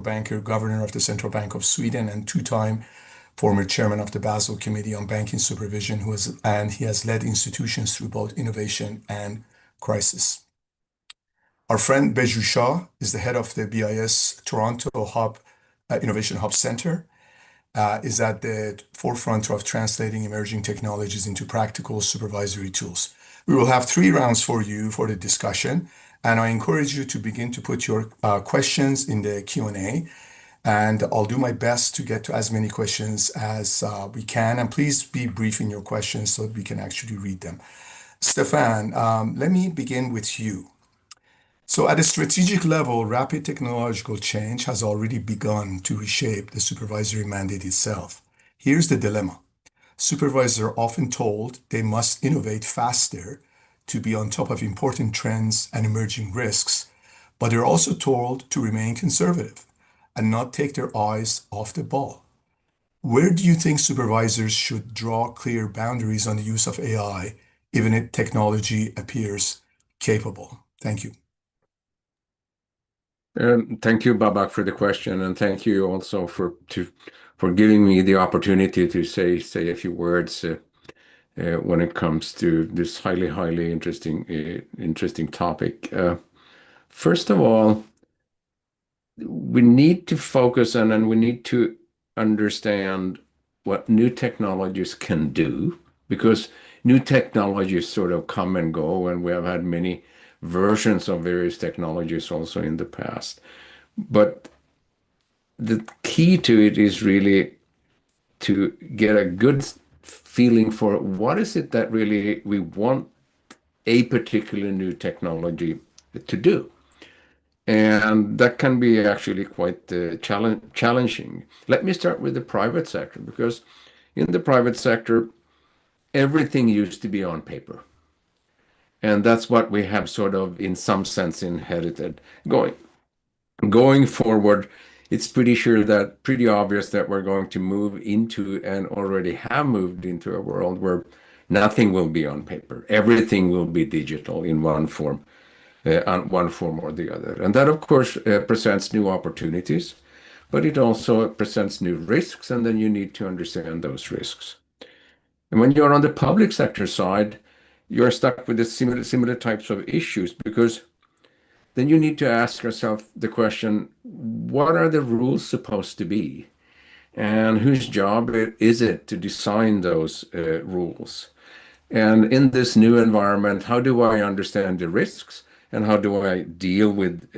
banker, governor of the Central Bank of Sweden, and two-time former chairman of the Basel Committee on Banking Supervision, and he has led institutions through both innovation and crisis. Our friend Beju Shah is the head of the BIS Toronto Innovation Hub Center, is at the forefront of translating emerging technologies into practical supervisory tools. We will have 3 rounds for you for the discussion, and I encourage you to begin to put your questions in the Q&A, and I'll do my best to get to as many questions as we can. And please be brief in your questions so that we can actually read them. Stefan, let me begin with you. So at a strategic level, rapid technological change has already begun to reshape the supervisory mandate itself. Here's the dilemma. Supervisors are often told they must innovate faster to be on top of important trends and emerging risks, but they're also told to remain conservative and not take their eyes off the ball. Where do you think supervisors should draw clear boundaries on the use of AI, even if technology appears capable? Thank you. Thank you, Babak, for the question, and thank you also for giving me the opportunity to say a few words when it comes to this highly interesting topic. First of all, we need to focus on and we need to understand what new technologies can do, because new technologies sort of come and go, and we have had many versions of various technologies also in the past. But the key to it is really to get a good feeling for what is it that really we want a particular new technology to do. And that can be actually quite challenging. Let me start with the private sector, because in the private sector, everything used to be on paper. And that's what we have sort of, in some sense, inherited. Going forward, it's pretty obvious that we're going to move into and already have moved into a world where nothing will be on paper. Everything will be digital in one form or the other. And that, of course, presents new opportunities, but it also presents new risks, and then you need to understand those risks. And when you're on the public sector side, you're stuck with the similar types of issues, because then you need to ask yourself the question, what are the rules supposed to be? And whose job is it to design those rules? And in this new environment, how do I understand the risks, and how do I deal with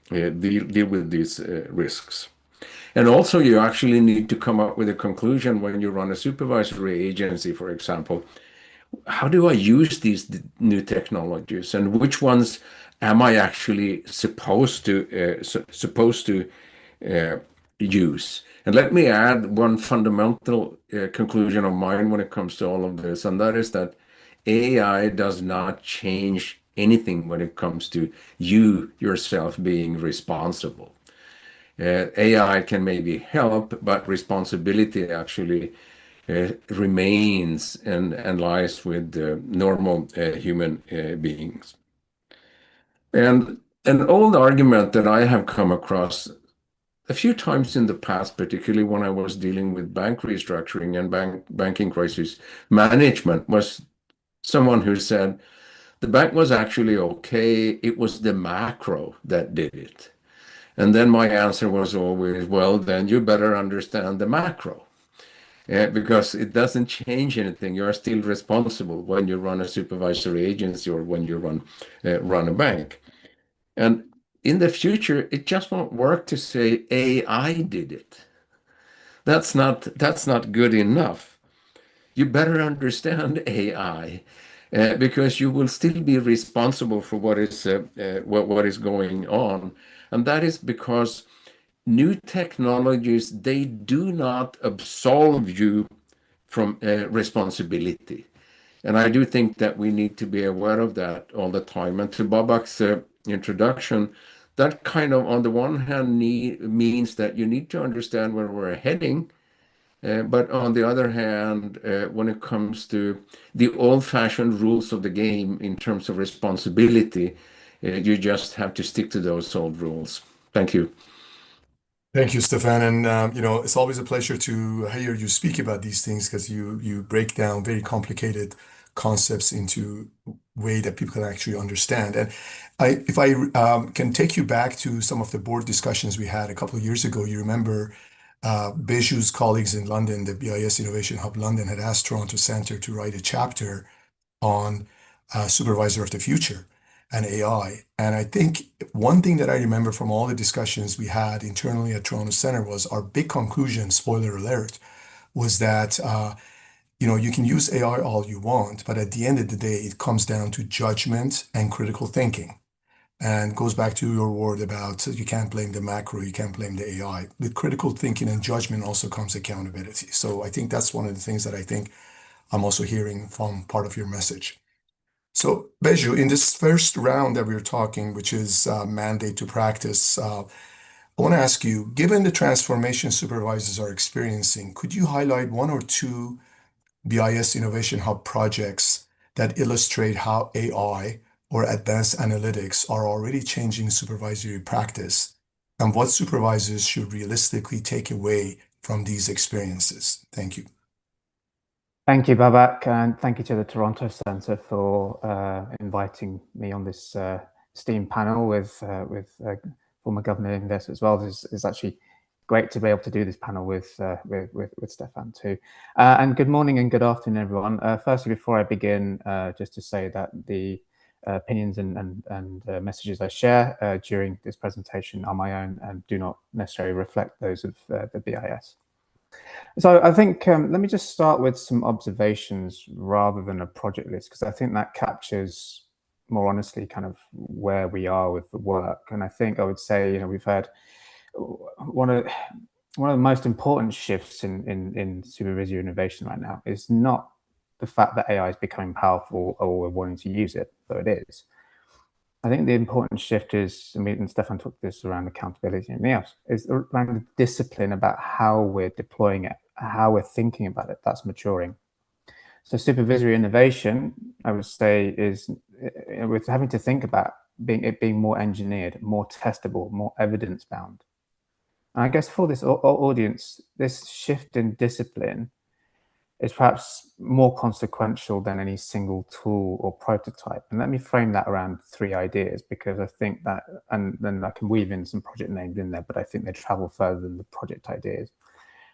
these risks? And also, you actually need to come up with a conclusion when you run a supervisory agency, for example. How do I use these new technologies, and which ones am I actually supposed to use? And let me add one fundamental conclusion of mine when it comes to all of this, and that is that AI does not change anything when it comes to you yourself being responsible. AI can maybe help, but responsibility actually remains and lies with normal human beings. And an old argument that I have come across a few times in the past, particularly when I was dealing with bank restructuring and banking crisis management, was someone who said the bank was actually okay, it was the macro that did it. And then my answer was always, well, then you better understand the macro. Because it doesn't change anything. You are still responsible when you run a supervisory agency or when you run a bank. And in the future, it just won't work to say AI did it. That's not good enough. You better understand AI, because you will still be responsible for what is going on, and that is because new technologies, they do not absolve you from responsibility. And I do think that we need to be aware of that all the time. And to Babak's introduction, that kind of, on the one hand, means that you need to understand where we're heading. But on the other hand, when it comes to the old-fashioned rules of the game in terms of responsibility, you just have to stick to those old rules. Thank you. Thank you, Stefan. And it's always a pleasure to hear you speak about these things because you break down very complicated concepts into way that people can actually understand. And if I can take you back to some of the board discussions we had a couple of years ago, you remember Beju's colleagues in London, the BIS Innovation Hub London, had asked Toronto Centre to write a chapter on Supervisor of the Future and AI. And I think one thing that I remember from all the discussions we had internally at Toronto Center was our big conclusion, spoiler alert, was that you can use AI all you want, but at the end of the day, it comes down to judgment and critical thinking. And goes back to your word about you can't blame the macro, you can't blame the AI. With critical thinking and judgment also comes accountability. So I think that's one of the things that I think I'm also hearing from part of your message. So, Beju, in this first round that we're talking, which is mandate to practice, I want to ask you, given the transformation supervisors are experiencing, could you highlight one or two BIS Innovation Hub projects that illustrate how AI or advanced analytics are already changing supervisory practice, and what supervisors should realistically take away from these experiences? Thank you. Thank you, Babak, and thank you to the Toronto Centre for inviting me on this esteemed panel with former government investors as well. It's actually great to be able to do this panel with Stefan too. And good morning and good afternoon, everyone. Firstly, before I begin, just to say that the opinions and messages I share during this presentation are my own and do not necessarily reflect those of the BIS. So I think let me just start with some observations rather than a project list, because I think that captures more honestly kind of where we are with the work. And I think I would say, we've had one of the most important shifts in supervisory innovation right now is not the fact that AI is becoming powerful or we're wanting to use it, though it is. I think the important shift is, and Stefan took this around accountability and else, is around the discipline about how we're deploying it, how we're thinking about it. That's maturing. So supervisory innovation, I would say, is we're having to think about it being more engineered, more testable, more evidence-bound. And I guess for this audience, this shift in discipline is perhaps more consequential than any single tool or prototype. And let me frame that around three ideas, because I think that, and then I can weave in some project names in there, but I think they travel further than the project ideas.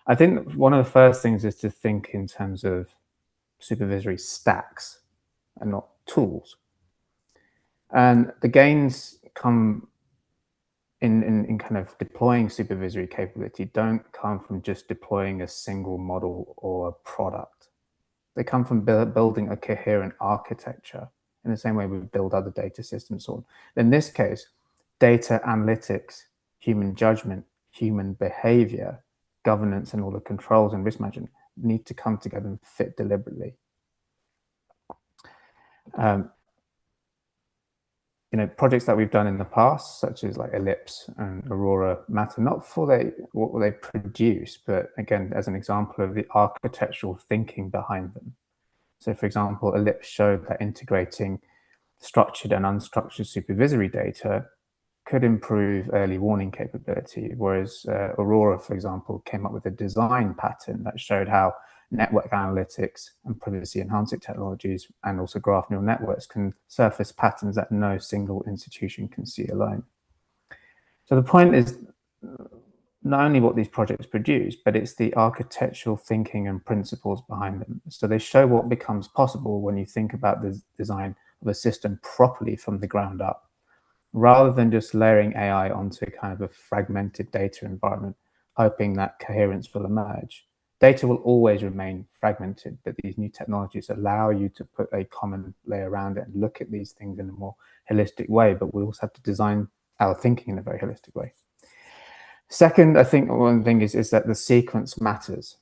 I think one of the first things is to think in terms of supervisory stacks and not tools. And the gains come in kind of deploying supervisory capability don't come from just deploying a single model or a product. They come from building a coherent architecture in the same way we build other data systems. So in this case, data analytics, human judgment, human behavior, governance, and all the controls and risk management need to come together and fit deliberately. Projects that we've done in the past, such as like Ellipse and Aurora, matter not for what they produce, but again, as an example of the architectural thinking behind them. So for example, Ellipse showed that integrating structured and unstructured supervisory data could improve early warning capability, whereas Aurora, for example, came up with a design pattern that showed how network analytics and privacy-enhancing technologies and also graph neural networks can surface patterns that no single institution can see alone. So the point is not only what these projects produce, but it's the architectural thinking and principles behind them. So they show what becomes possible when you think about the design of a system properly from the ground up, rather than just layering AI onto kind of a fragmented data environment, hoping that coherence will emerge. Data will always remain fragmented, but these new technologies allow you to put a common layer around it and look at these things in a more holistic way, but we also have to design our thinking in a very holistic way. Second, I think one thing is that the sequence matters.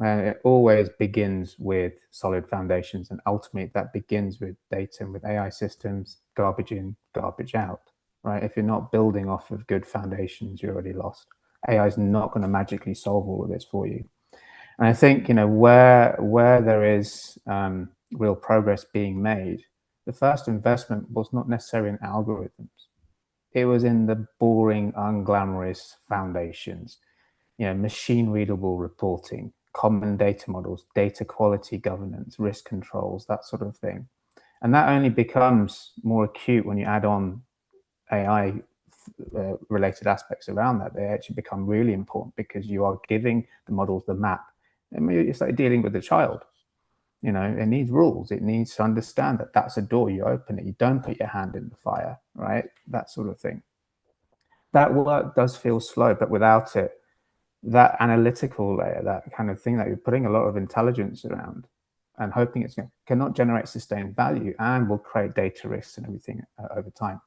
It always begins with solid foundations, and ultimately that begins with data and with AI systems, garbage in, garbage out, right? If you're not building off of good foundations, you're already lost. AI is not going to magically solve all of this for you. And I think, where there is real progress being made, the first investment was not necessarily in algorithms. It was in the boring, unglamorous foundations, machine readable reporting, common data models, data quality governance, risk controls, that sort of thing. And that only becomes more acute when you add on AI related aspects around that. They actually become really important because you are giving the models the map. I mean, it's like dealing with a child. It needs rules. It needs to understand that that's a door. You open it. You don't put your hand in the fire, right? That sort of thing. That work does feel slow, but without it, that analytical layer, that kind of thing that you're putting a lot of intelligence around and hoping it's cannot generate sustained value and will create data risks and everything over time.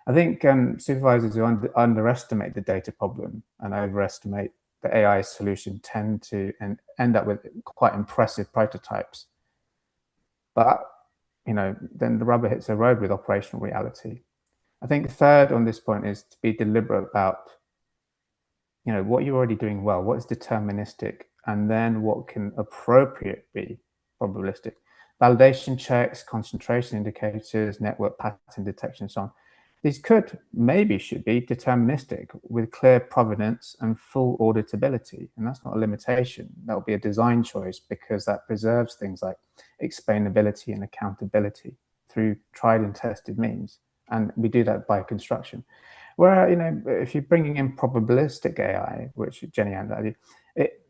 I think supervisors who underestimate the data problem and overestimate the AI solution tend to end up with quite impressive prototypes. But, then the rubber hits the road with operational reality. I think third on this point is to be deliberate about, what you're already doing well, what is deterministic, and then what can appropriate be probabilistic. Validation checks, concentration indicators, network pattern detection, and so on. These should be deterministic with clear provenance and full auditability. And that's not a limitation. That will be a design choice because that preserves things like explainability and accountability through tried and tested means. And we do that by construction. Where, if you're bringing in probabilistic AI, which Jenny and it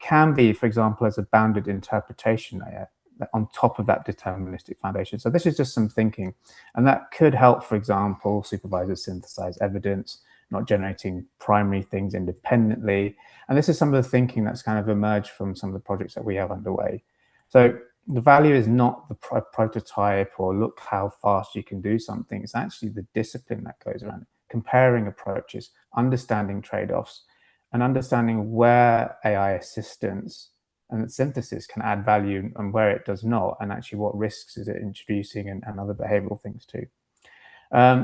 can be, for example, as a bounded interpretation layer on top of that deterministic foundation. So this is just some thinking, and that could help, for example, supervisors synthesize evidence, not generating primary things independently. And this is some of the thinking that's kind of emerged from some of the projects that we have underway. So the value is not the prototype or look how fast you can do something. It's actually the discipline that goes around it, comparing approaches, understanding trade-offs, and understanding where AI assistance and synthesis can add value and where it does not, and actually what risks is it introducing and other behavioral things too.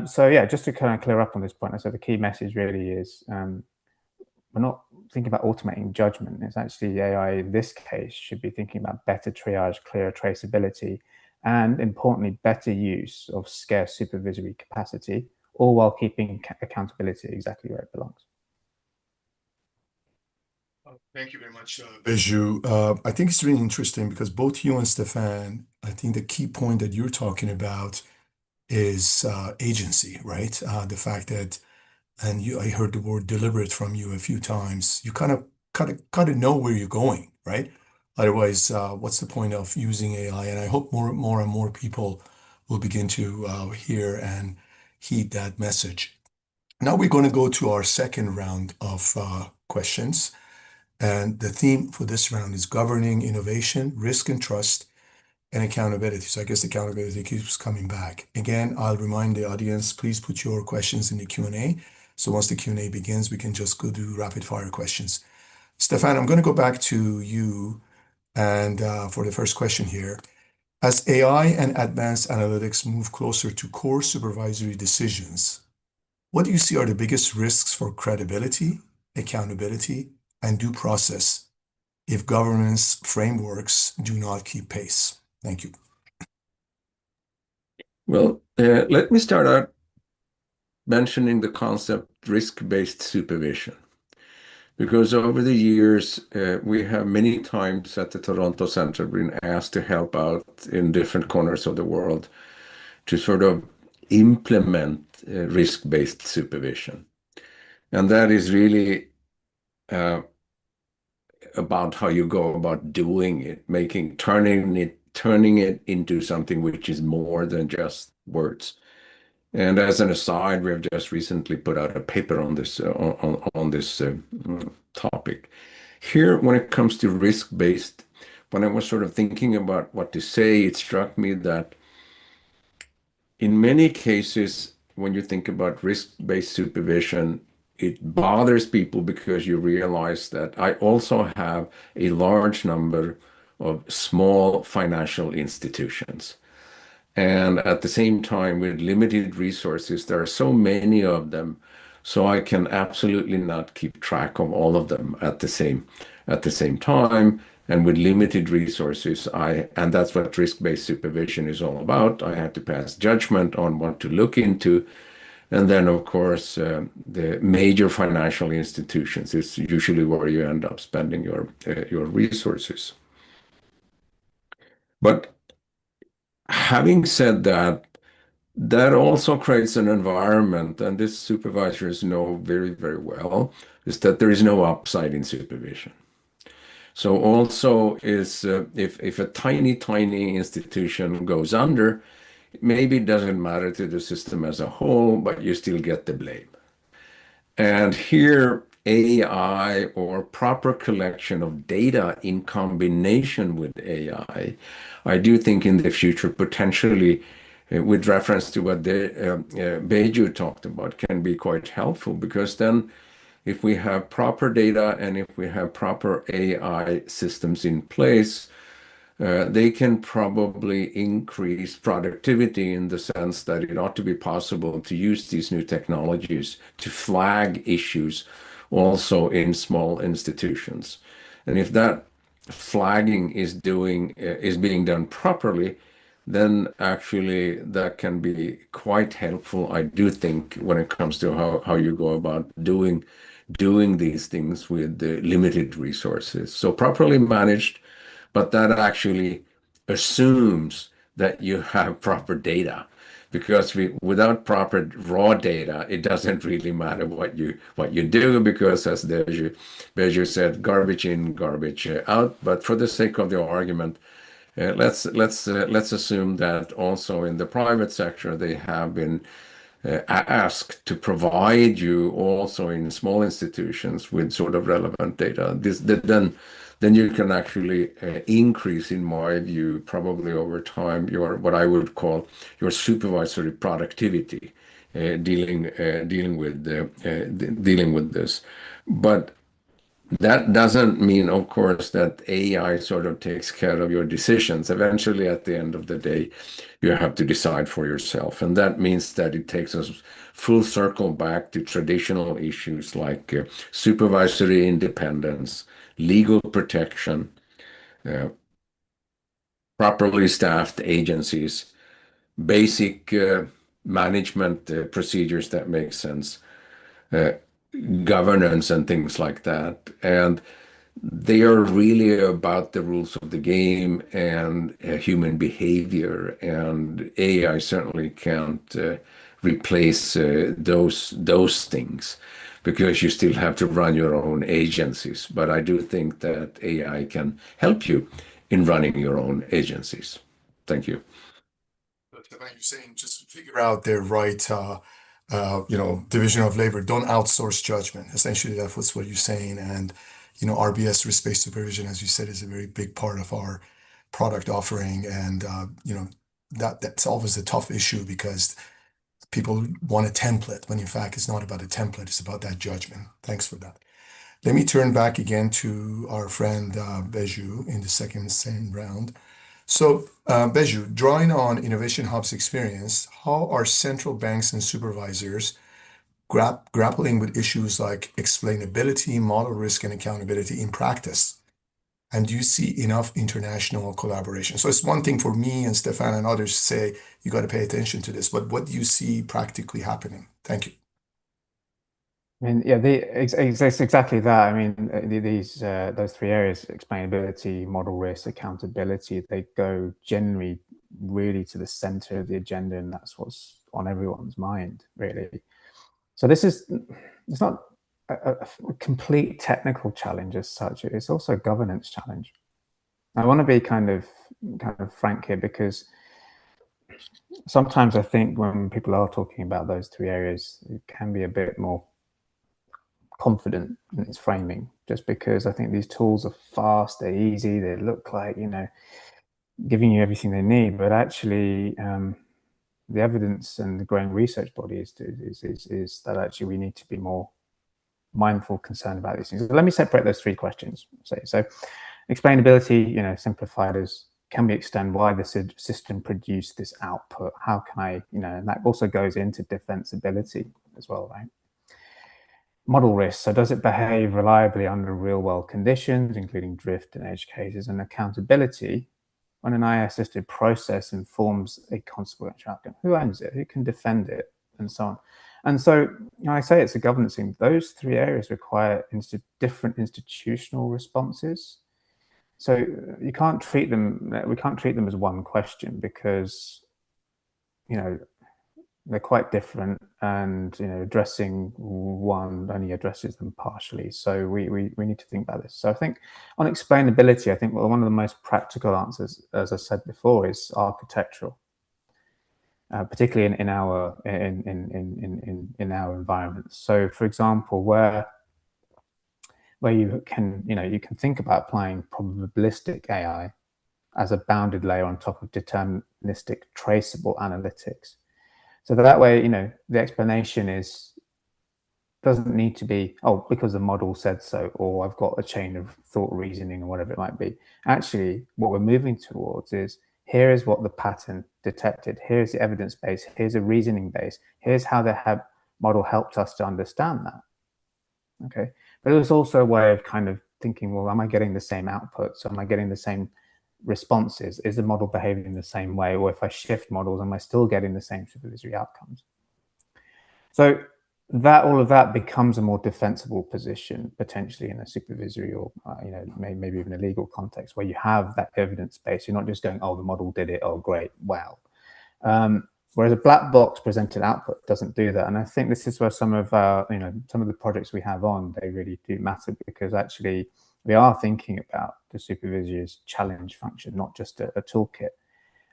So yeah, just to kind of clear up on this point, I said the key message really is we're not thinking about automating judgment. It's actually AI in this case should be thinking about better triage, clearer traceability, and importantly, better use of scarce supervisory capacity, all while keeping accountability exactly where it belongs. Thank you very much, Biju. I think it's really interesting because both you and Stefan, I think the key point that you're talking about is agency, right? The fact that, and I heard the word deliberate from you a few times. You kind of know where you're going, right? Otherwise, what's the point of using AI? And I hope more and more people will begin to hear and heed that message. Now we're going to go to our second round of questions. And the theme for this round is governing innovation, risk and trust, and accountability. So I guess accountability keeps coming back. Again, I'll remind the audience, please put your questions in the Q&A. So once the Q&A begins, we can just go do rapid fire questions. Stefan, I'm going to go back to you and for the first question here. As AI and advanced analytics move closer to core supervisory decisions, what do you see are the biggest risks for credibility, accountability, and due process if governance frameworks do not keep pace? Thank you. Well, let me start out mentioning the concept risk-based supervision. Because over the years, we have many times at the Toronto Centre been asked to help out in different corners of the world to sort of implement risk-based supervision. And that is really about how you go about doing it, turning it into something which is more than just words. And as an aside, we have just recently put out a paper on this topic. Here, when it comes to risk-based, when I was sort of thinking about what to say, it struck me that in many cases, when you think about risk-based supervision, it bothers people because you realize that I also have a large number of small financial institutions. And at the same time, with limited resources, there are so many of them, so I can absolutely not keep track of all of them at the same time. And with limited resources, and that's what risk-based supervision is all about. I have to pass judgment on what to look into, And then, of course, the major financial institutions is usually where you end up spending your resources. But having said that, that also creates an environment, and this supervisors know very, very well, is that there is no upside in supervision. So also is if a tiny institution goes under, maybe it doesn't matter to the system as a whole, but you still get the blame. And here, AI or proper collection of data in combination with I do think in the future, potentially, with reference to what Beju talked about, can be quite helpful, because then if we have proper data and if we have proper AI systems in place, they can probably increase productivity in the sense that it ought to be possible to use these new technologies to flag issues also in small institutions. And if that flagging is being done properly, then actually that can be quite helpful, I do think, when it comes to how you go about doing these things with the limited resources. So properly managed, but that actually assumes that you have proper data, because without proper raw data, it doesn't really matter what you do, because as Beju said, garbage in, garbage out. But for the sake of the argument, let's assume that also in the private sector they have been asked to provide you also in small institutions with sort of relevant data. Then you can actually increase, in my view, probably over time, your what I would call your supervisory productivity, dealing with this. But that doesn't mean, of course, that AI sort of takes care of your decisions. Eventually, at the end of the day, you have to decide for yourself. And that means that it takes us full circle back to traditional issues like supervisory independence, legal protection, properly staffed agencies, basic management procedures that make sense, governance and things like that. And they are really about the rules of the game and human behavior. And AI certainly can't replace those things, because you still have to run your own agencies. But I do think that AI can help you in running your own agencies. Thank you. You're saying just to figure out their right, division of labor. Don't outsource judgment. Essentially, that's what you're saying. And RBS, risk-based supervision, as you said, is a very big part of our product offering. And that's always a tough issue, because people want a template when in fact it's not about a template, it's about that judgment. Thanks for that. Let me turn back again to our friend Beju in the same round. So, Beju, drawing on Innovation Hub's experience, how are central banks and supervisors grappling with issues like explainability, model risk, and accountability in practice? And do you see enough international collaboration? So it's one thing for me and Stefan and others to say, you got to pay attention to this, but what do you see practically happening? Thank you. I mean, yeah, it's exactly that. I mean, those three areas, explainability, model risk, accountability, they go generally really to the center of the agenda, and that's what's on everyone's mind, really. So it's not a complete technical challenge as such. It's also a governance challenge. I want to be kind of frank here, because sometimes I think when people are talking about those three areas, it can be a bit more confident in its framing, just because I think these tools are fast, they're easy, they look like, giving you everything they need, but actually the evidence and the growing research body is that actually we need to be more mindful, concerned about these things. So let me separate those three questions. So explainability, simplified as, can we extend why the system produced this output? How can I, and that also goes into defensibility as well, right? Model risk, so does it behave reliably under real world conditions, including drift and edge cases? And accountability, when an AI-assisted process informs a consequential outcome, who owns it, who can defend it, and so on. And so I say it's a governance thing. Those three areas require different institutional responses. So you can't treat them, we can't treat them as one question, because, you know, they're quite different, and, you know, addressing one only addresses them partially. So we need to think about this. So I think on explainability, I think one of the most practical answers, as I said before, is architectural, particularly in our environments. So, for example, where you can, you know, you can think about applying probabilistic AI as a bounded layer on top of deterministic traceable analytics. So that way, you know, the explanation doesn't need to be, oh, because the model said so, or I've got a chain of thought reasoning, or whatever it might be. Actually, what we're moving towards is, here is what the pattern detected. Here's the evidence base. Here's a reasoning base. Here's how the model helped us to understand that. Okay, but it was also a way of kind of thinking, well, am I getting the same outputs? Am I getting the same responses? Is the model behaving the same way? Or if I shift models, am I still getting the same supervisory outcomes? So all of that becomes a more defensible position, potentially in a supervisory or you know, maybe even a legal context, where you have that evidence base. You're not just going, oh, the model did it, oh great, wow. Whereas a black box presented output doesn't do that. And I think this is where some of our, you know, some of the projects we have on, they really do matter, because actually we are thinking about the supervisor's challenge function, not just a toolkit.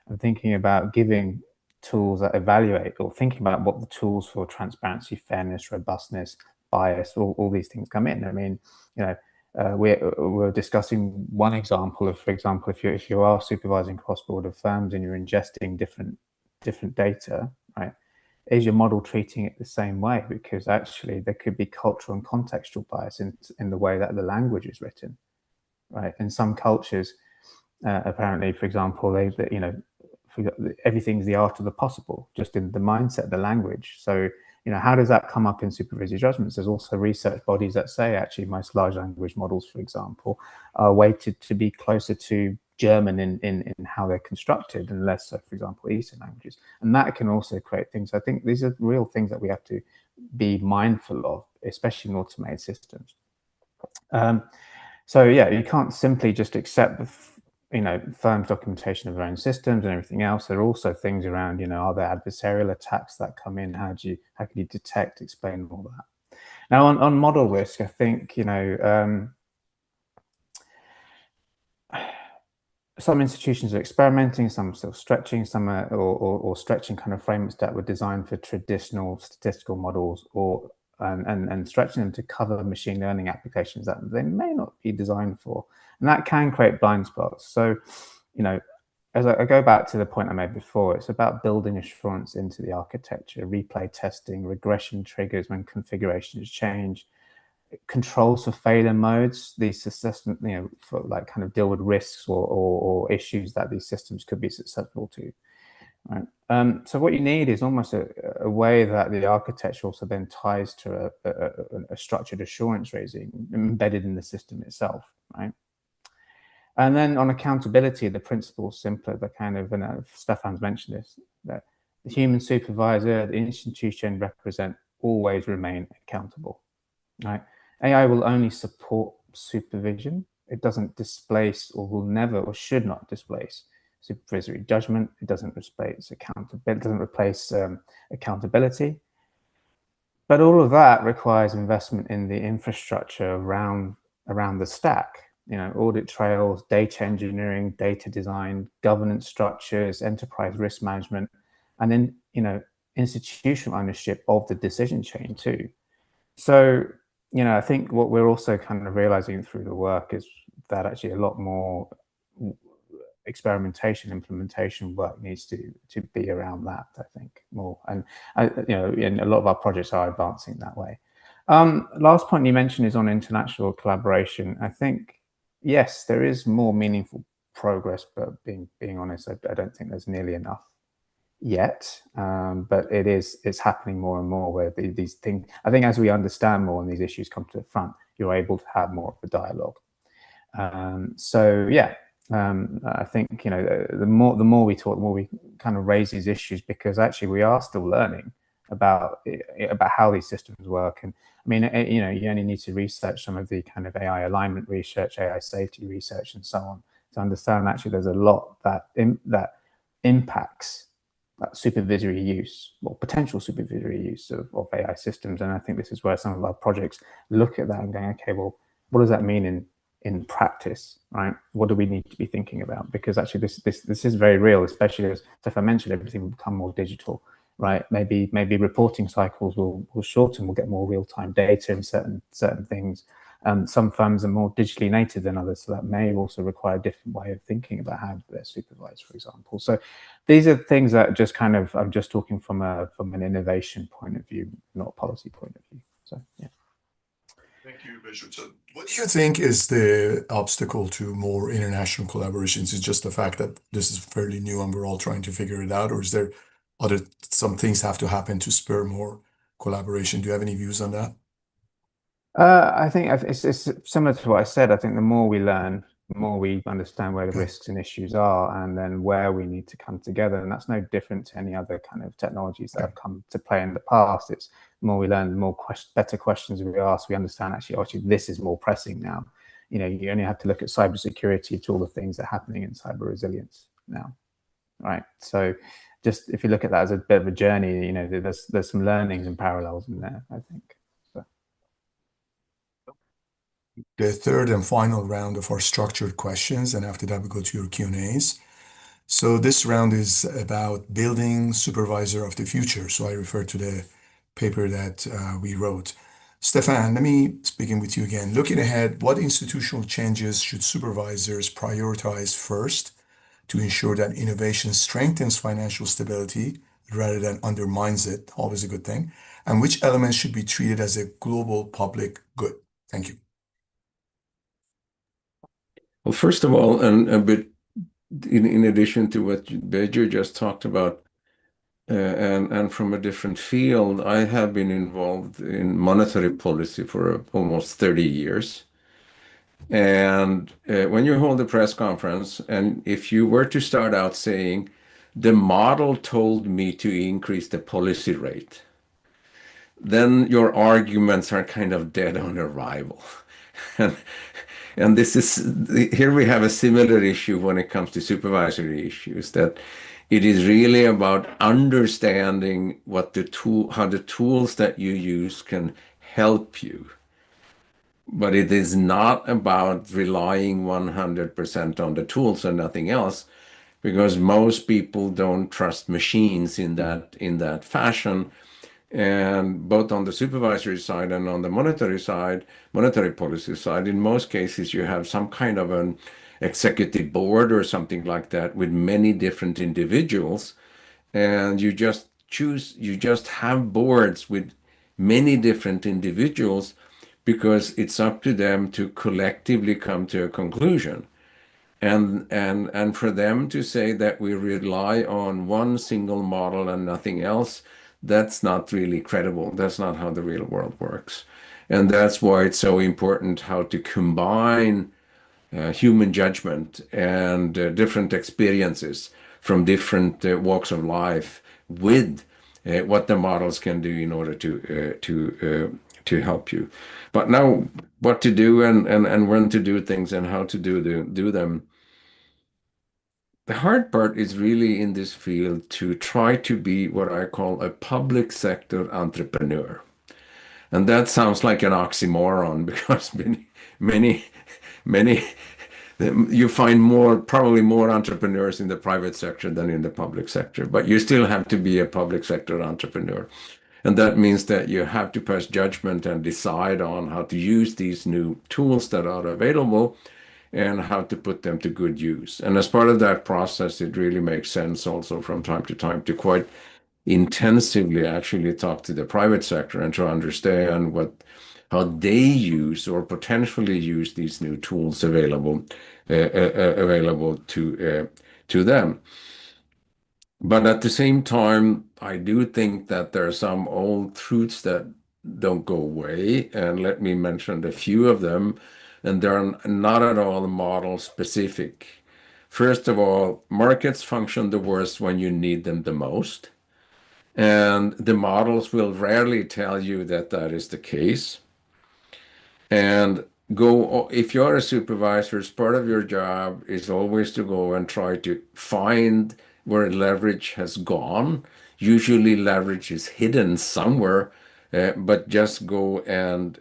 And thinking about giving tools that evaluate, or thinking about what the tools for transparency, fairness, robustness, bias, all these things come in. I mean, you know, we're discussing one example of, for example, if you are supervising cross-border firms and you're ingesting different data, right? Is your model treating it the same way? Because actually there could be cultural and contextual bias in the way that the language is written, right? In some cultures, apparently, for example, they you know, everything's the art of the possible, just in the mindset, the language. So, you know, how does that come up in supervisory judgments? There's also research bodies that say actually most large language models, for example, are weighted to be closer to German in how they're constructed, and less so, for example, Eastern languages. And that can also create things. I think these are real things that we have to be mindful of, especially in automated systems. So yeah, you can't simply just accept the, you know, firms' documentation of their own systems and everything else. There are also things around, you know, are there adversarial attacks that come in? How can you detect, explain all that? Now on model risk, I think, you know, some institutions are experimenting, some are still stretching, some are or stretching kind of frameworks that were designed for traditional statistical models, or and stretching them to cover machine learning applications that they may not be designed for, and that can create blind spots. So, you know, as I go back to the point I made before, it's about building assurance into the architecture, replay testing, regression triggers when configurations change, controls for failure modes, these assessment, you know, for like kind of deal with risks or issues that these systems could be susceptible to. Right. So what you need is almost a way that the architecture also then ties to a structured assurance regime embedded in the system itself, right? And then on accountability, the principle is simpler. The kind of, and Stefan's mentioned this, that the human supervisor, the institution represent, always remain accountable, right? AI will only support supervision. It doesn't displace, or will never, or should not displace supervisory judgment. It doesn't replace accountability. It doesn't replace accountability. But all of that requires investment in the infrastructure around the stack. You know, audit trails, data engineering, data design, governance structures, enterprise risk management, and then, you know, institutional ownership of the decision chain too. So, you know, I think what we're also kind of realizing through the work is that actually a lot more experimentation, implementation work needs to be around that, I think, more. And, you know, and a lot of our projects are advancing that way. Last point you mentioned is on international collaboration. I think, yes, there is more meaningful progress, but being honest, I don't think there's nearly enough yet, but it's happening more and more, where these things, I think as we understand more and these issues come to the front, you're able to have more of a dialogue. So yeah, I think, you know, the more we talk, the more we kind of raise these issues, because actually we are still learning about how these systems work. And I mean, you know, you only need to research some of the kind of AI alignment research, AI safety research, and so on to understand actually there's a lot that impacts that supervisory use or potential supervisory use of AI systems. And I think this is where some of our projects look at that and going, okay, well, what does that mean in practice, right? What do we need to be thinking about? Because actually this is very real, especially as I mentioned, everything will become more digital, right? Maybe reporting cycles will shorten, we'll get more real-time data in certain things. Some firms are more digitally native than others, so that may also require a different way of thinking about how they're supervised, for example. So these are things that just kind of, I'm just talking from an innovation point of view, not a policy point of view. So yeah. Thank you, Bishop. So what do you think is the obstacle to more international collaborations? Is just the fact that this is fairly new and we're all trying to figure it out, or is there some things have to happen to spur more collaboration? Do you have any views on that? I think it's similar to what I said. I think the more we learn, the more we understand where the risks and issues are, and then where we need to come together. And that's no different to any other kind of technologies that have come to play in the past. It's the more we learn, the more better questions we ask. We understand actually this is more pressing now. You know, you only have to look at cybersecurity to all the things that are happening in cyber resilience now, right? So just if you look at that as a bit of a journey, you know, there's some learnings and parallels in there, I think. The third and final round of our structured questions, and after that we go to your Q&As. So this round is about building supervisor of the future. So I refer to the paper that we wrote. Stefan, let me begin with you again. Looking ahead, what institutional changes should supervisors prioritize first to ensure that innovation strengthens financial stability rather than undermines it? Always a good thing. And which elements should be treated as a global public good? Thank you. Well, first of all, and a bit in addition to what Beju just talked about, and from a different field, I have been involved in monetary policy for almost 30 years. And when you hold a press conference, and if you were to start out saying, the model told me to increase the policy rate, then your arguments are kind of dead on arrival. And this is here we have a similar issue when it comes to supervisory issues, that it is really about understanding how the tools that you use can help you. But it is not about relying 100% on the tools and nothing else, because most people don't trust machines in that fashion. And both on the supervisory side and on the monetary policy side, in most cases, you have some kind of an executive board or something like that with many different individuals. And you just have boards with many different individuals because it's up to them to collectively come to a conclusion. And for them to say that we rely on one single model and nothing else, that's not really credible. That's not how the real world works. And that's why it's so important how to combine human judgment and different experiences from different walks of life with what the models can do in order to help you. But now, what to do and when to do things and how to do them. The hard part is really in this field to try to be what I call a public sector entrepreneur. And that sounds like an oxymoron because many, you find probably more entrepreneurs in the private sector than in the public sector, but you still have to be a public sector entrepreneur. And that means that you have to pass judgment and decide on how to use these new tools that are available and how to put them to good use. And as part of that process, it really makes sense also from time to time to quite intensively actually talk to the private sector and to understand how they use or potentially use these new tools available to them. But at the same time, I do think that there are some old truths that don't go away, and let me mention a few of them, and they're not at all model specific. First of all, markets function the worst when you need them the most. And the models will rarely tell you that that is the case. And if you're a supervisor, part of your job is always to go and try to find where leverage has gone. Usually leverage is hidden somewhere, but just go and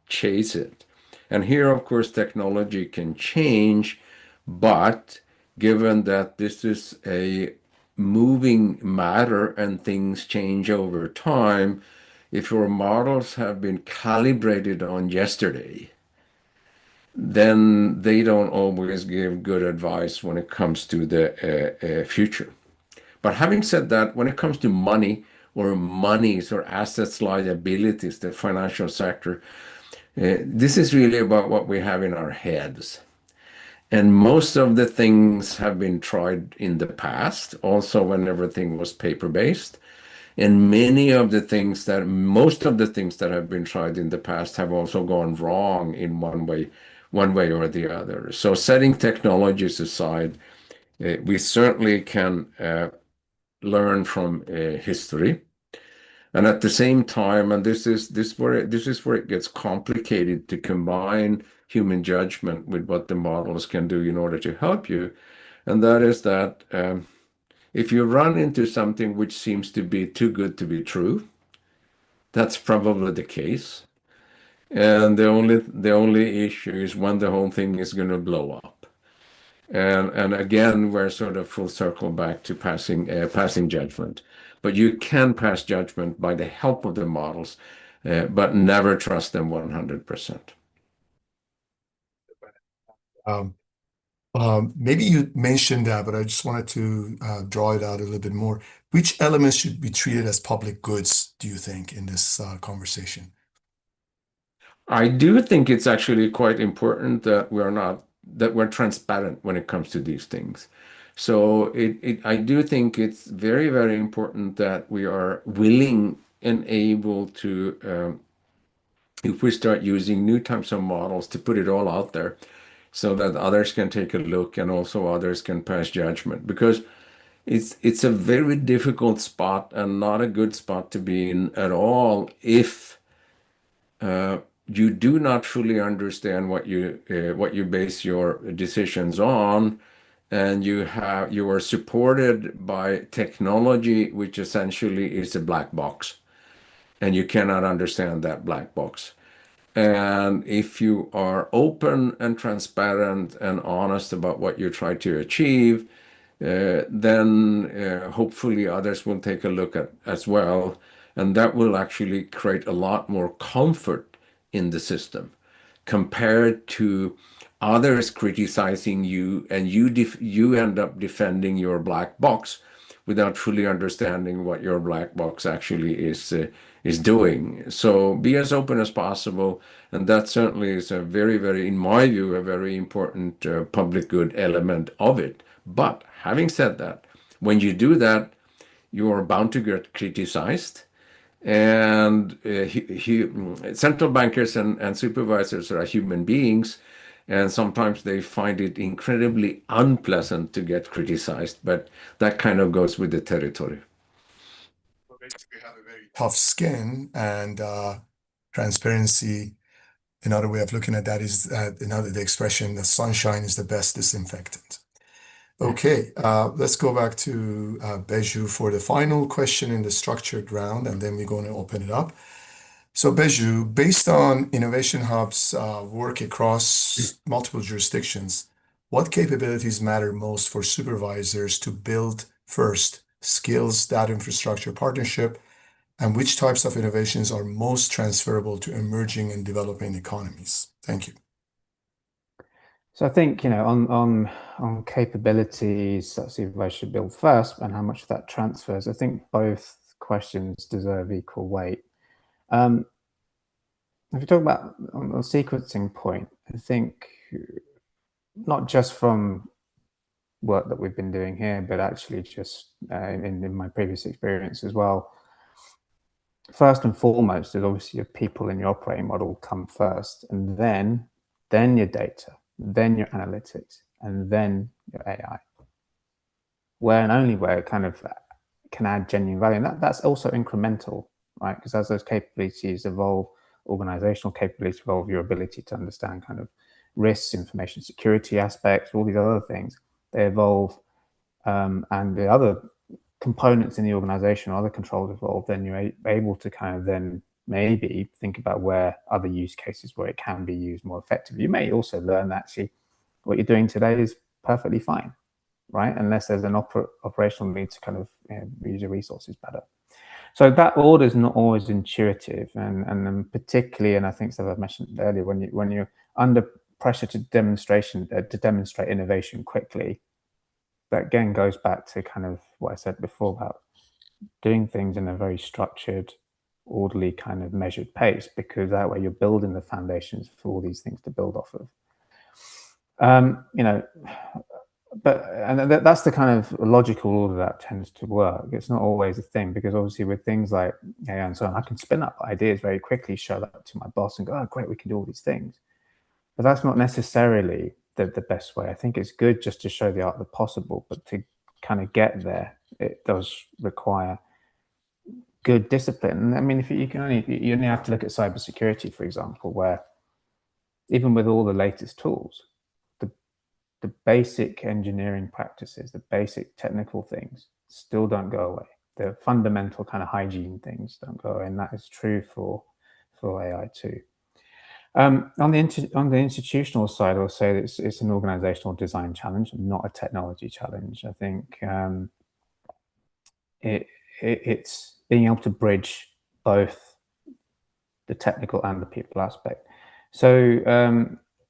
chase it. And here, of course, technology can change, but given that this is a moving matter and things change over time, if your models have been calibrated on yesterday, then they don't always give good advice when it comes to the future. But having said that, when it comes to money or monies or assets, liabilities, the financial sector, this is really about what we have in our heads. And most of the things have been tried in the past, also when everything was paper-based. And most of the things that have been tried in the past have also gone wrong in one way or the other. So setting technologies aside, we certainly can learn from history. And at the same time, and this is where it gets complicated to combine human judgment with what the models can do in order to help you. And that is that if you run into something which seems to be too good to be true, that's probably the case. And the only issue is when the whole thing is going to blow up. And again, we're sort of full circle back to passing judgment. But you can pass judgment by the help of the models, but never trust them 100%. Maybe you mentioned that, but I just wanted to draw it out a little bit more. Which elements should be treated as public goods, do you think, in this conversation? I do think it's actually quite important that we're transparent when it comes to these things. So I do think it's very, very important that we are willing and able to, if we start using new types of models, to put it all out there so that others can take a look and also others can pass judgment. Because it's a very difficult spot and not a good spot to be in at all if you do not fully understand what you base your decisions on, and you are supported by technology which essentially is a black box, and you cannot understand that black box. And if you are open and transparent and honest about what you try to achieve, then hopefully others will take a look at as well, and that will actually create a lot more comfort in the system compared to others criticizing you, and you end up defending your black box without fully understanding what your black box actually is doing. So be as open as possible, and that certainly is a very, very, in my view, a very important public good element of it. But having said that, when you do that, you are bound to get criticized. And central bankers and supervisors are human beings, and sometimes they find it incredibly unpleasant to get criticized, but that kind of goes with the territory. So basically, have a very tough skin, and transparency. Another way of looking at that is the expression, the sunshine is the best disinfectant. Okay, let's go back to Beju for the final question in the structured round, and then we're going to open it up. So Beju, based on Innovation Hub's work across multiple jurisdictions, what capabilities matter most for supervisors to build first? Skills, data infrastructure, partnership, and which types of innovations are most transferable to emerging and developing economies? Thank you. So I think, on capabilities that supervisors should build first and how much that transfers, I think both questions deserve equal weight. If you talk about on the sequencing point, I think not just from work that we've been doing here, but actually just in my previous experience as well, first and foremost is obviously your people and your operating model come first, and then your data, then your analytics, and then your AI. Where and only where kind of can add genuine value. And that's also incremental, right? Because as those capabilities evolve, organizational capabilities evolve, your ability to understand kind of risks, information security aspects, all these other things, they evolve. And the other components in the organization or other controls evolve, then you're able to kind of then maybe think about where other use cases where it can be used more effectively. You may also learn that actually what you're doing today is perfectly fine, right? Unless there's an operational need to kind of use your resources better. So that order is not always intuitive, and particularly, and I think I've mentioned earlier, when you're under pressure to demonstrate innovation quickly, that again goes back to kind of what I said before about doing things in a very structured, orderly, kind of measured pace, because that way you're building the foundations for all these things to build off of. But that's the kind of logical order that tends to work. It's not always a thing, because obviously with things like AI and so on, I can spin up ideas very quickly, show that to my boss and go, oh, great, we can do all these things. But that's not necessarily the best way. I think it's good just to show the art of the possible, but to kind of get there, it does require good discipline. I mean, if you only have to look at cybersecurity, for example, where even with all the latest tools, the basic engineering practices, the basic technical things still don't go away. The fundamental kind of hygiene things don't go away, and that is true for AI too. On the institutional side, I'll say that it's an organizational design challenge, not a technology challenge. I think it's being able to bridge both the technical and the people aspect. So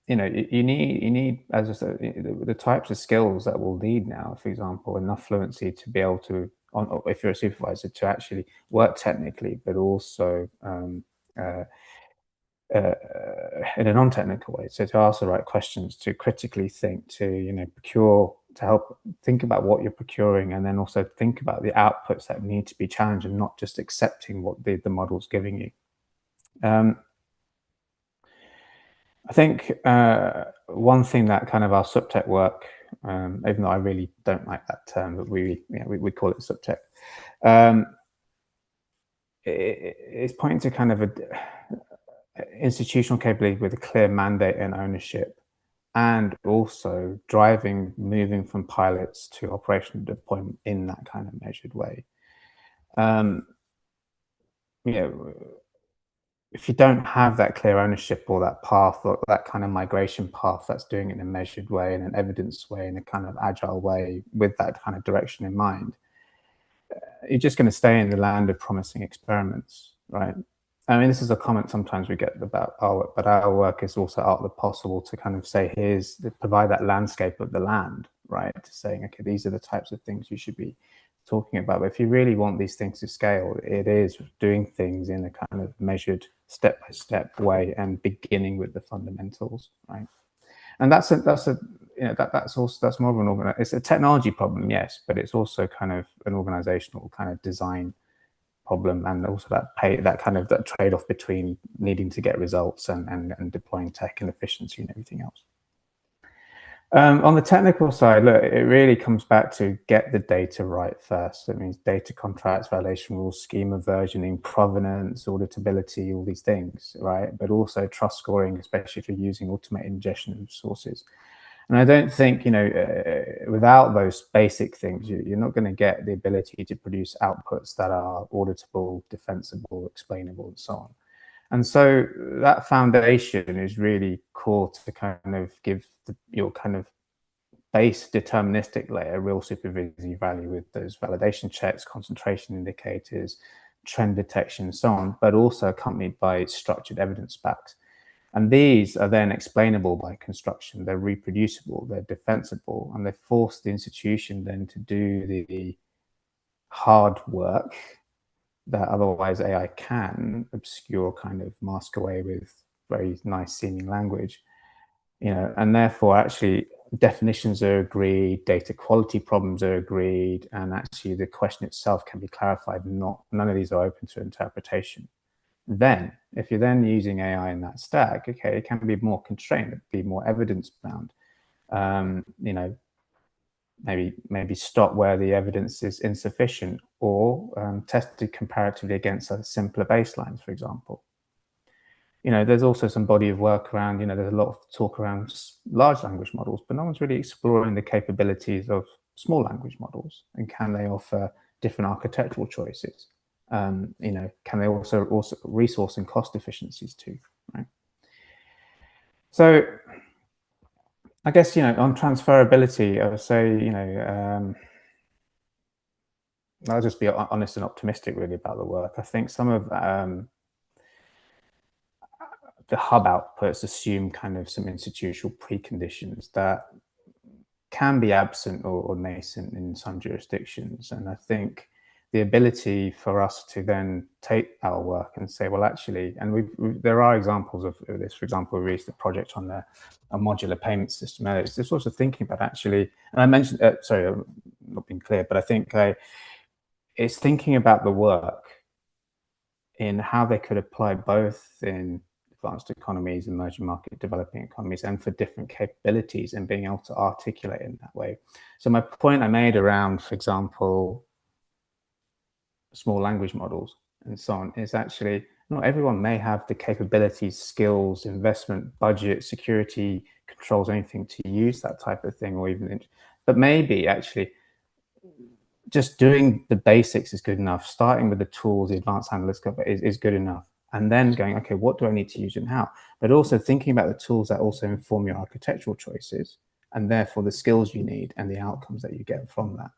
you need, as I said, the types of skills that will need now, for example, enough fluency to be able to, if you're a supervisor, to actually work technically, but also in a non-technical way. So to ask the right questions, to critically think, to procure, to help think about what you're procuring, and then also think about the outputs that need to be challenged and not just accepting what the model's giving you. I think one thing that kind of our subtech work, even though I really don't like that term, but we call it subtech, it's pointing to kind of a institutional capability with a clear mandate and ownership, and also moving from pilots to operational deployment in that kind of measured way. If you don't have that clear ownership or that path or that kind of migration path that's doing it in a measured way, in an evidence way, in a kind of agile way, with that kind of direction in mind, you're just going to stay in the land of promising experiments, right? I mean, this is a comment sometimes we get about our work, but our work is also art of the possible, to kind of say, provide that landscape of the land, right? To saying, okay, these are the types of things you should be talking about. But if you really want these things to scale, it is doing things in a kind of measured, step-by-step way, and beginning with the fundamentals, right? And that's more of it's a technology problem, yes, but it's also kind of an organizational kind of design problem, and also that trade-off between needing to get results and deploying tech and efficiency and everything else. On the technical side, look, it really comes back to get the data right first. It means data contracts, validation rules, schema versioning, provenance, auditability, all these things, right? But also trust scoring, especially if you're using automated ingestion of sources. And I don't think, without those basic things, you're not going to get the ability to produce outputs that are auditable, defensible, explainable, and so on. And so that foundation is really core to kind of give your kind of base deterministic layer real supervisory value, with those validation checks, concentration indicators, trend detection, and so on, but also accompanied by structured evidence packs. And these are then explainable by construction. They're reproducible, they're defensible, and they force the institution then to do the hard work that otherwise AI can obscure, kind of mask away with very nice seeming language, and therefore actually definitions are agreed, data quality problems are agreed, and actually the question itself can be clarified. None of these are open to interpretation. Then, if you're then using AI in that stack, okay, it can be more constrained, be more evidence-bound. maybe stop where the evidence is insufficient, or tested comparatively against simpler baselines, for example. There's also some body of work around, there's a lot of talk around large language models, but no one's really exploring the capabilities of small language models, and can they offer different architectural choices? Can they also resource and cost efficiencies too, right? So I guess, on transferability, I would say, I'll just be honest and optimistic really about the work. I think some of the hub outputs assume kind of some institutional preconditions that can be absent or nascent in some jurisdictions. And I think the ability for us to then take our work and say, well, actually, and there are examples of this. For example, we released a project on a modular payment system. And it's just also thinking about actually, and I mentioned, sorry, I'm not being clear, but I think it's thinking about the work in how they could apply both in advanced economies, emerging market, developing economies, and for different capabilities, and being able to articulate in that way. So my point I made around, for example, small language models and so on, is actually not everyone may have the capabilities, skills, investment, budget, security controls, anything to use that type of thing, or even, but maybe actually just doing the basics is good enough. Starting with the tools, the advanced analytics is good enough. And then going, okay, what do I need to use and how? But also thinking about the tools that also inform your architectural choices, and therefore the skills you need and the outcomes that you get from that.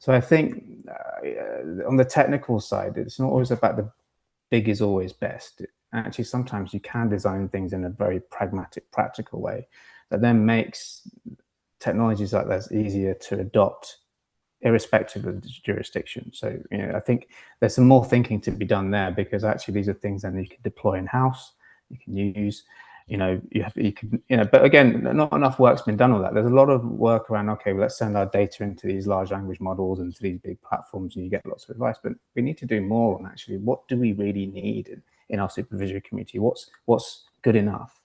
So I think on the technical side, it's not always about the big is always best. Actually, sometimes you can design things in a very pragmatic, practical way that then makes technologies like that easier to adopt, irrespective of the jurisdiction. So, I think there's some more thinking to be done there, because actually these are things that you can deploy in-house, you can use, but again, not enough work's been done on that. There's a lot of work around, okay, well, let's send our data into these large language models and to these big platforms, and you get lots of advice, but we need to do more on actually what do we really need in our supervisory community? What's good enough?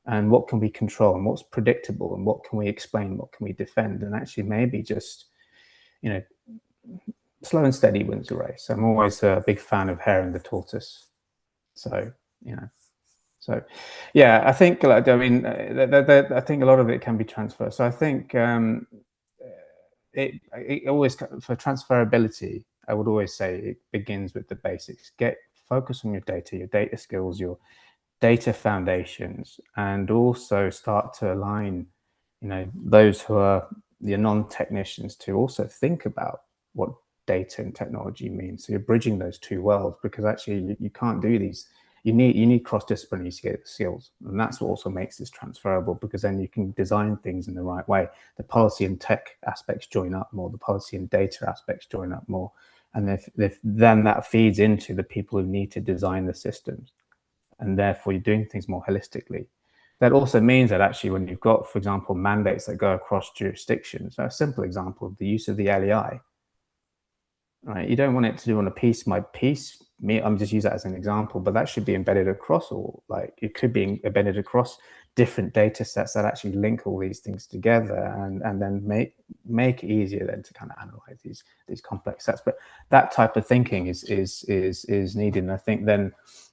And what can we control, and what's predictable, and what can we explain, what can we defend? And actually maybe just, slow and steady wins the race. I'm always a big fan of Hare and the Tortoise. So, yeah, I think, I think a lot of it can be transferred. So I think it always, for transferability, I would always say it begins with the basics. Focus on your data skills, your data foundations, and also start to align, those who are the non-technicians to also think about what data and technology means. So you're bridging those two worlds, because actually you can't do these. You need cross-disciplinary skills, and that's what also makes this transferable, because then you can design things in the right way. The policy and tech aspects join up more, the policy and data aspects join up more, and if then that feeds into the people who need to design the systems, and therefore you're doing things more holistically. That also means that actually when you've got, for example, mandates that go across jurisdictions, a simple example of the use of the LEI, right? You don't want it to do on a piece by piece. I'm just use that as an example, but that should be embedded across all, like it could be embedded across different data sets that actually link all these things together, and then make it easier then to kind of analyze these complex sets. But that type of thinking is needed. And I think then,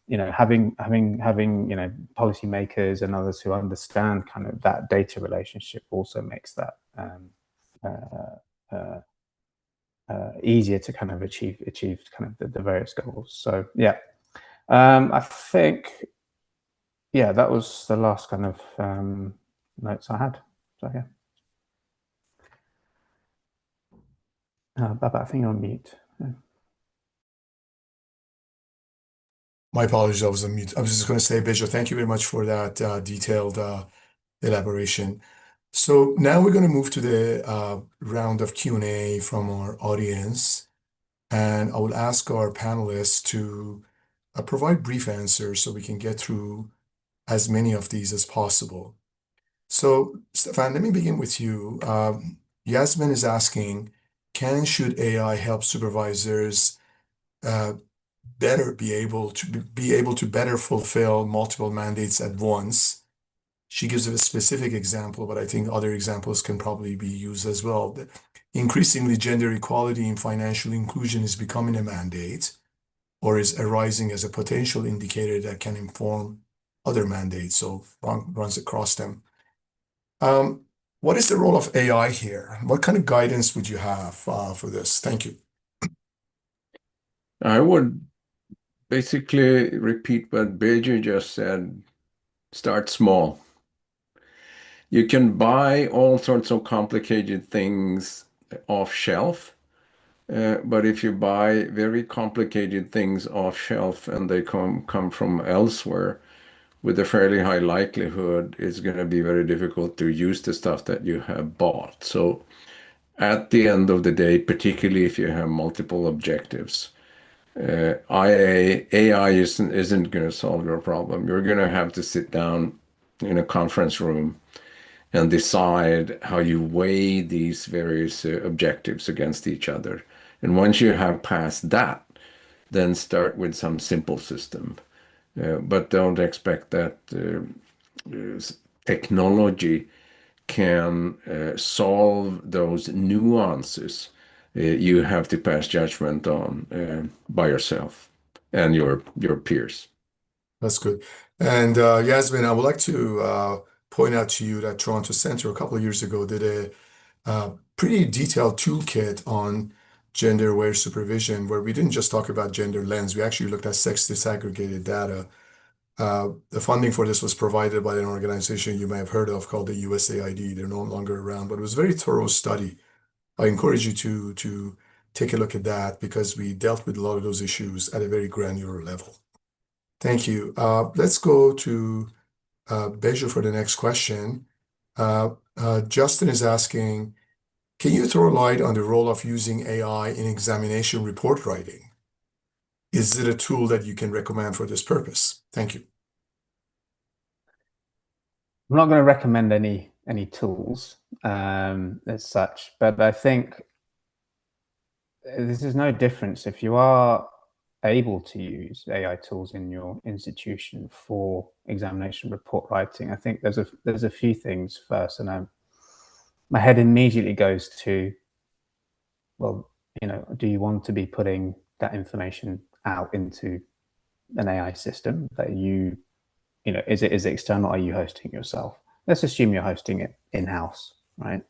having policymakers and others who understand kind of that data relationship also makes that easier to kind of achieve kind of the various goals. So yeah, I think, yeah, that was the last kind of notes I had. So yeah. Baba, I think you're on mute. Yeah. My apologies, I was on mute. I was just going to say, Bejo, thank you very much for that detailed elaboration. So now we're going to move to the round of Q&A from our audience, and I will ask our panelists to provide brief answers so we can get through as many of these as possible. So, Stefan, let me begin with you. Yasmin is asking, should AI help supervisors better be able to better fulfill multiple mandates at once? She gives a specific example, but I think other examples can probably be used as well. Increasingly, gender equality in financial inclusion is becoming a mandate or is arising as a potential indicator that can inform other mandates, so runs across them. What is the role of AI here? What kind of guidance would you have for this? Thank you. I would basically repeat what Beju just said. Start small. You can buy all sorts of complicated things off shelf, but if you buy very complicated things off shelf and they come from elsewhere, with a fairly high likelihood, it's going to be very difficult to use the stuff that you have bought. So at the end of the day, particularly if you have multiple objectives, AI isn't going to solve your problem. You're going to have to sit down in a conference room and decide how you weigh these various objectives against each other. And once you have passed that, then start with some simple system. But don't expect that technology can solve those nuances. You have to pass judgment on by yourself and your peers. That's good. And Yasmin, I would like to point out to you that Toronto Centre a couple of years ago did a pretty detailed toolkit on gender-aware supervision, where we didn't just talk about gender lens, we actually looked at sex disaggregated data. The funding for this was provided by an organization you may have heard of called the USAID. They're no longer around, but it was a very thorough study. I encourage you to take a look at that because we dealt with a lot of those issues at a very granular level. Thank you. Let's go to Beju for the next question. Justin is asking, can you throw light on the role of using AI in examination report writing? Is it a tool that you can recommend for this purpose? Thank you. I'm not going to recommend any tools as such, but I think this is no difference if you are able to use AI tools in your institution for examination report writing. I think there's a few things first, and my head immediately goes to, well, do you want to be putting that information out into an AI system that is it external? Are you hosting yourself? Let's assume you're hosting it in-house, right?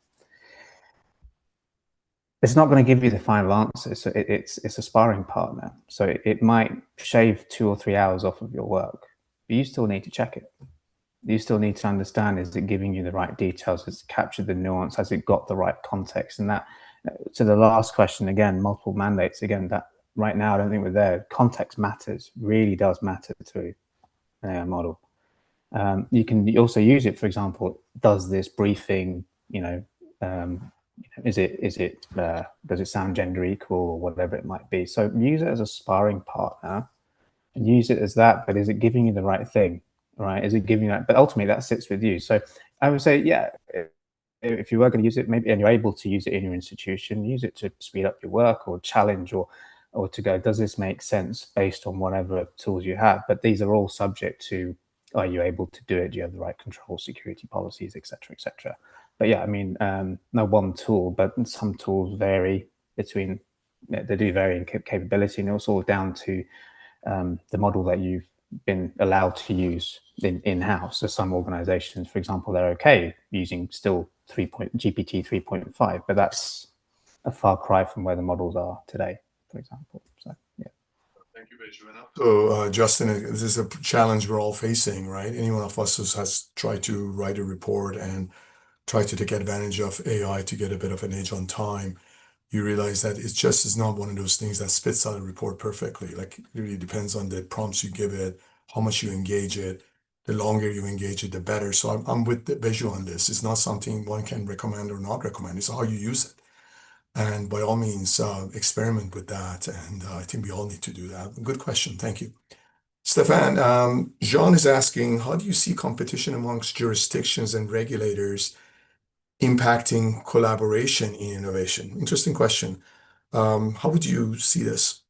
It's not going to give you the final answer. So it's a sparring partner. So it might shave 2 or 3 hours off of your work, but you still need to check it. You still need to understand, is it giving you the right details? Has it captured the nuance? Has it got the right context? And that, to the last question, again, multiple mandates, again, that right now, I don't think we're there. Context matters, really does matter to an AI model. You can also use it, for example, does this briefing, does it sound gender equal or whatever it might be? So use it as a sparring partner and use it as that, but is it giving you the right thing, right? Is it giving you that? But ultimately that sits with you. So I would say, yeah, if you were going to use it, maybe, and you're able to use it in your institution, use it to speed up your work or challenge or to go, does this make sense based on whatever tools you have? But these are all subject to, are you able to do it? Do you have the right control, security policies, et cetera, et cetera? But yeah, I mean, no one tool, but some tools vary between, they do vary in capability, and it's all down to the model that you've been allowed to use in-house. So some organizations, for example, they're okay using still GPT 3.5, but that's a far cry from where the models are today, for example. So, yeah. Thank you, Benjamin. So, Justin, this is a challenge we're all facing, right? Any one of us has tried to write a report and try to take advantage of AI to get a bit of an edge on time. You realize that it just is not one of those things that spits out a report perfectly. Like, it really depends on the prompts you give it, how much you engage it. The longer you engage it, the better. So I'm with Beju on this. It's not something one can recommend or not recommend. It's how you use it. And by all means, experiment with that. And I think we all need to do that. Good question. Thank you. Stefan, Jean is asking, how do you see competition amongst jurisdictions and regulators impacting collaboration in innovation? Interesting question. How would you see this?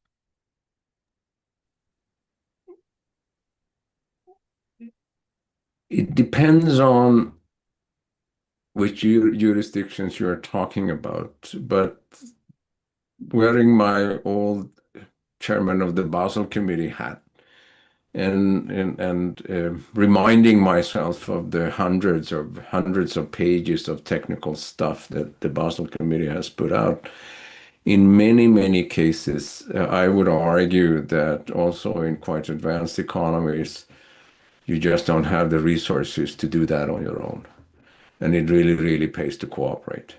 It depends on which jurisdictions you're talking about, but wearing my old chairman of the Basel Committee hat and reminding myself of the hundreds of pages of technical stuff that the Basel Committee has put out. In many cases, I would argue that also in quite advanced economies, you just don't have the resources to do that on your own. And it really pays to cooperate.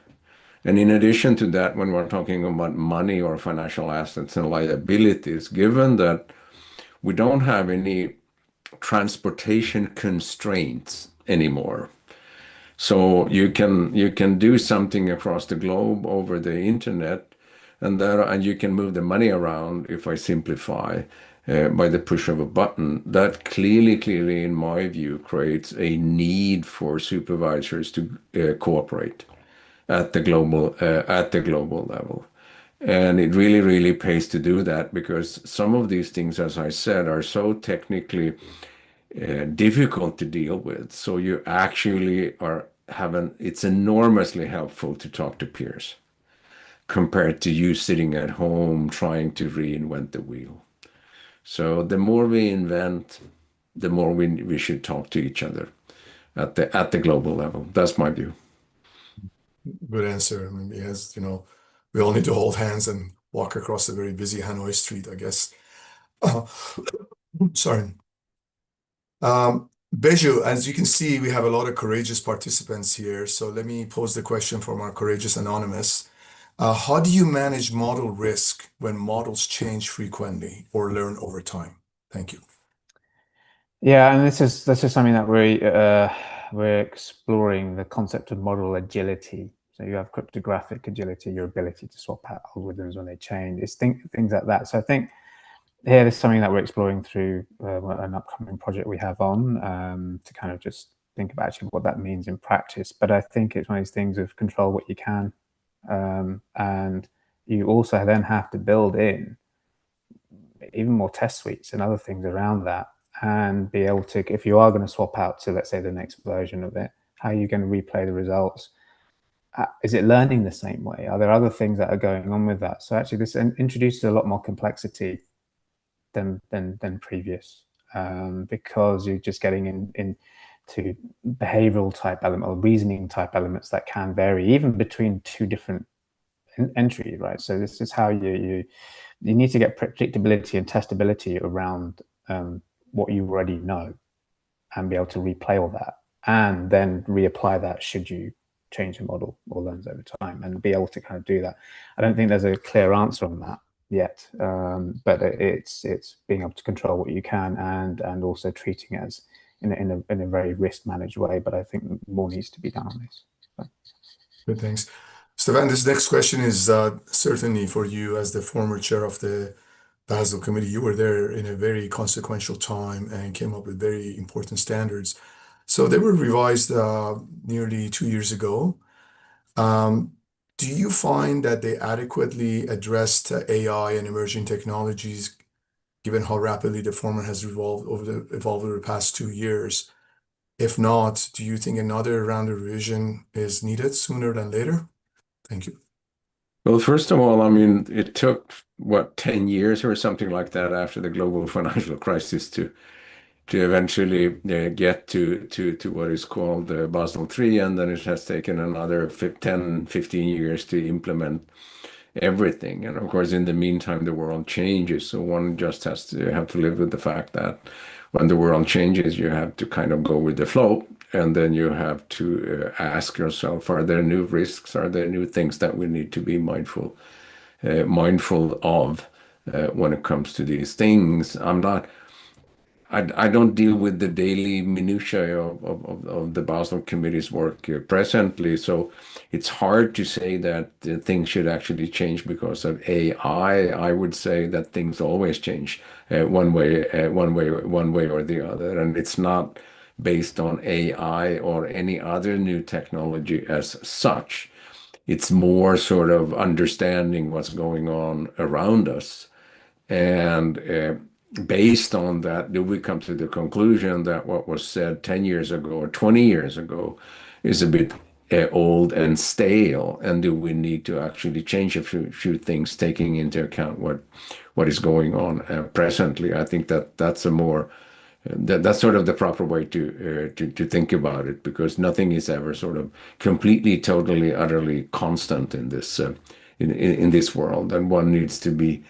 And in addition to that, when we're talking about money or financial assets and liabilities, given that we don't have any transportation constraints anymore. So you can do something across the globe over the internet, and you can move the money around, if I simplify, by the push of a button. That clearly, in my view, creates a need for supervisors to cooperate at the global level. And it really pays to do that, because some of these things, as I said, are so technically difficult to deal with. So you actually it's enormously helpful to talk to peers compared to you sitting at home trying to reinvent the wheel. So the more we invent, the more we should talk to each other at the global level. That's my view. Good answer. I mean, because, we all need to hold hands and walk across a very busy Hanoi street, I guess. Sorry. Beju, as you can see, we have a lot of courageous participants here. So let me pose the question from our courageous anonymous. How do you manage model risk when models change frequently or learn over time? Thank you. Yeah, and this is something that we're exploring, the concept of model agility. So you have cryptographic agility, your ability to swap out algorithms when they change. It's things like that. So I think here is something that we're exploring through an upcoming project we have on to kind of just think about actually what that means in practice. But I think it's one of these things of control what you can, and you also then have to build in even more test suites and other things around that, and be able to, if you are going to swap out to, let's say, the next version of it, how are you going to replay the results? Is it learning the same way? Are there other things that are going on with that? So actually this introduces a lot more complexity than previous, because you're just getting into behavioral type element or reasoning type elements that can vary even between two different entries, right? So this is how you need to get predictability and testability around what you already know, and be able to replay all that and then reapply that should you change the model or learns over time, and be able to kind of do that. I don't think there's a clear answer on that yet, but it's being able to control what you can and also treating it as in a very risk managed way. But I think more needs to be done on this. So. Good, thanks. Stefan, this next question is certainly for you as the former chair of the Basel Committee. You were there in a very consequential time and came up with very important standards. So they were revised nearly 2 years ago. Do you find that they adequately addressed AI and emerging technologies, given how rapidly the former has evolved over the past 2 years? If not, do you think another round of revision is needed sooner than later? Thank you. Well, first of all, I mean, it took, what, 10 years or something like that after the global financial crisis to eventually get to what is called Basel III, and then it has taken another 10, 15 years to implement everything. And of course, in the meantime, the world changes. So one just has to have to live with the fact that when the world changes, you have to kind of go with the flow. And then you have to ask yourself, are there new risks? Are there new things that we need to be mindful of when it comes to these things? I don't deal with the daily minutiae of the Basel Committee's work presently, so it's hard to say that things should actually change because of AI. I would say that things always change one way or the other, and it's not based on AI or any other new technology as such. It's more sort of understanding what's going on around us. And based on that, do we come to the conclusion that what was said 10 years ago or 20 years ago is a bit old and stale, and do we need to actually change a few things, taking into account what is going on presently? I think that's a more that's sort of the proper way to think about it, because nothing is ever sort of completely, totally, utterly constant in this in this world, and one needs to be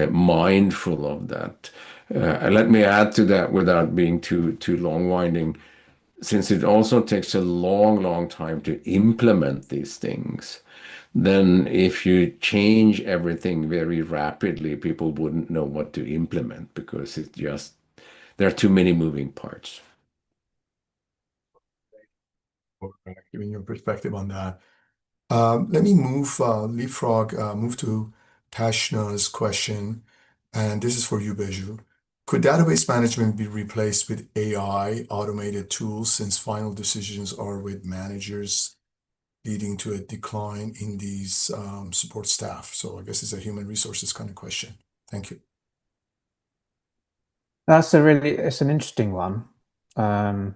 mindful of that. Let me add to that, without being too long-winding, since it also takes a long time to implement these things. Then if you change everything very rapidly, people wouldn't know what to implement, because there are too many moving parts. For giving your perspective on that. Let me move to Tashna's question, and this is for you, Beju. Could database management be replaced with AI automated tools, since final decisions are with managers, leading to a decline in these support staff? So I guess it's a human resources kind of question. Thank you. It's an interesting one. Some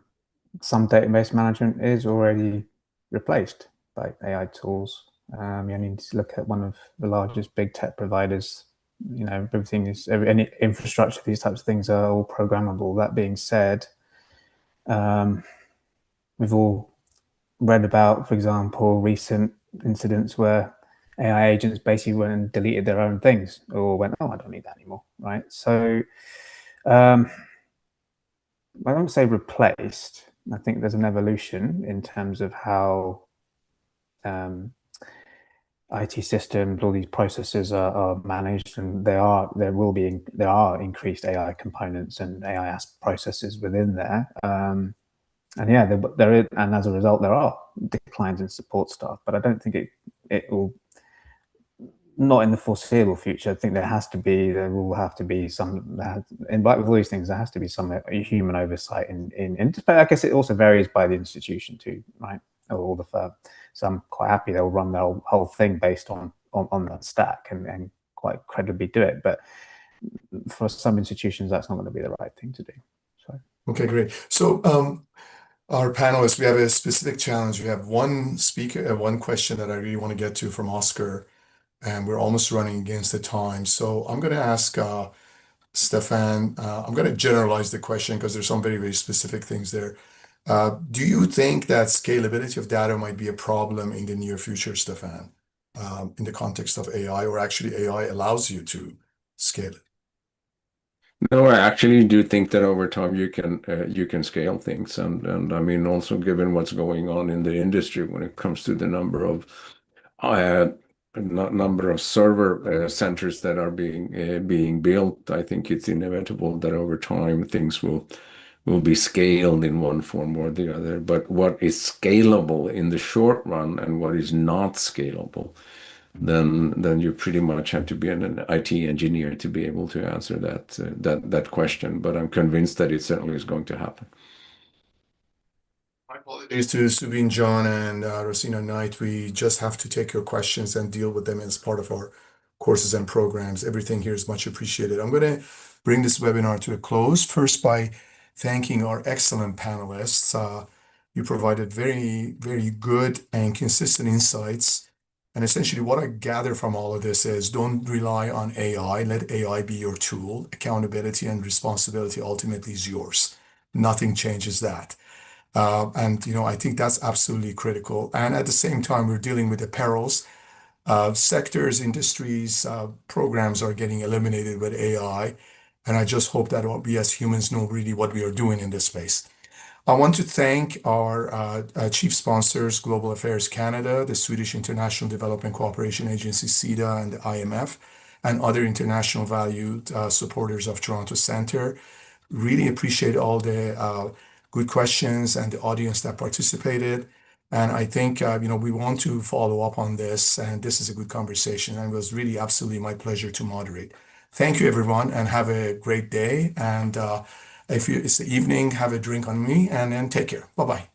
database management is already replaced by AI tools. You need to look at one of the largest big tech providers. Any infrastructure, these types of things are all programmable. That being said, we've all read about, for example, recent incidents where AI agents basically went and deleted their own things, or went, oh, I don't need that anymore, right? So I don't say replaced. I think there's an evolution in terms of how IT systems, all these processes are managed, and there are increased AI components and AI processes within there. And yeah, there is, and as a result, there are declines in support staff. But I don't think it will, not in the foreseeable future. I think there will have to be some, and like with all these things, there has to be some human oversight I guess it also varies by the institution too, right? Or the firm. So I'm quite happy they'll run their whole thing based on that stack and quite credibly do it. But for some institutions, that's not going to be the right thing to do. So okay, great. So our panelists, we have a specific challenge. We have one question that I really want to get to from Oscar, and we're almost running against the time. So I'm going to ask Stefan, I'm going to generalize the question because there's some very specific things there. Do you think that scalability of data might be a problem in the near future, Stefan, in the context of AI, or actually AI allows you to scale it? No, I actually do think that over time you can scale things, and I mean, also given what's going on in the industry when it comes to the number of server centers that are being built, I think it's inevitable that over time things will be scaled in one form or the other. But what is scalable in the short run and what is not scalable, then you pretty much have to be an IT engineer to be able to answer that question. But I'm convinced that it certainly is going to happen. My apologies to Subin John and Rosina Knight. We just have to take your questions and deal with them as part of our courses and programs. Everything here is much appreciated. I'm going to bring this webinar to a close, first by thanking our excellent panelists. You provided very good and consistent insights. And essentially what I gather from all of this is, don't rely on AI. Let AI be your tool. Accountability and responsibility ultimately is yours. Nothing changes that. And I think that's absolutely critical. And at the same time, we're dealing with the perils. Sectors, industries, programs are getting eliminated with AI. And I just hope that we as humans know really what we are doing in this space. I want to thank our chief sponsors, Global Affairs Canada, the Swedish International Development Cooperation Agency, SIDA, and the IMF, and other international valued supporters of Toronto Centre. Really appreciate all the good questions and the audience that participated. And I think, we want to follow up on this, and this is a good conversation, and it was really absolutely my pleasure to moderate. Thank you, everyone, and have a great day. And if it's the evening, have a drink on me, and then take care. Bye-bye.